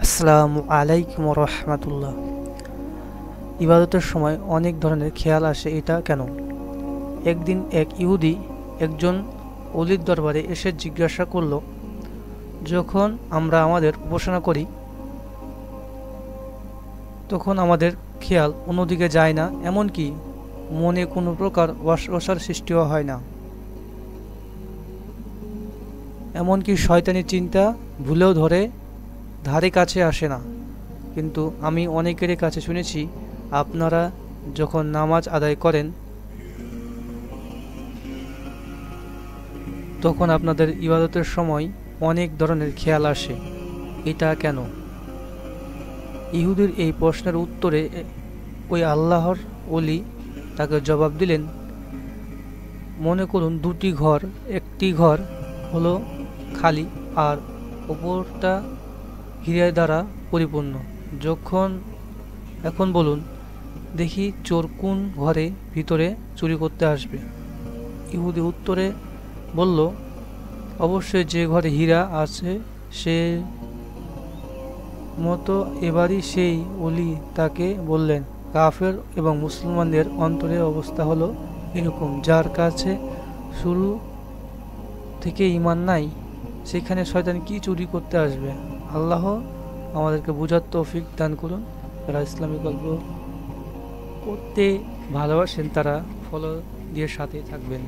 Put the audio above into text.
আসসালামু আলাইকুম রহমতুল্লাহ। ইবাদতের সময় অনেক ধরনের খেয়াল আসে, এটা কেন? একদিন এক ইহুদি একজন অলির দরবারে এসে জিজ্ঞাসা করল, যখন আমরা আমাদের উপাসনা করি তখন আমাদের খেয়াল অন্যদিকে যায় না, এমনকি মনে কোনো প্রকার ওয়াসওয়াসার সৃষ্টিও হয় না, এমনকি শয়তানি চিন্তা ভুলেও ধারে কাছে আসে না। কিন্তু আমি অনেকের কাছে শুনেছি, আপনারা যখন নামাজ আদায় করেন তখন আপনাদের ইবাদতের সময় অনেক ধরনের খেয়াল আসে, এটা কেন? ইহুদির এই প্রশ্নের উত্তরে ওই আল্লাহর ওলি তাকে জবাব দিলেন, মনে করুন দুটি ঘর, একটি ঘর হলো খালি আর অপরটা হীরা দ্বারা পরিপূর্ণ। যখন এখন বলুন দেখি, চোর কোন ঘরে ভিতরে চুরি করতে আসবে? ইহুদি উত্তরে বলল, অবশ্যই যে ঘরে হীরা আছে সে মতো। এবারই সেই ওলি তাকে বললেন, কাফের এবং মুসলমানদের অন্তরের অবস্থা হলো এরকম, যার কাছে শুরু থেকে ঈমান নাই সেখানে শয়তান কি চুরি করতে আসবে? আল্লাহ আমাদেরকে বুঝার তৌফিক দান করুন। যারা ইসলামী গল্প পড়তে ভালোবাসেন তারা ফলো দিয়ে সাথে থাকবেন।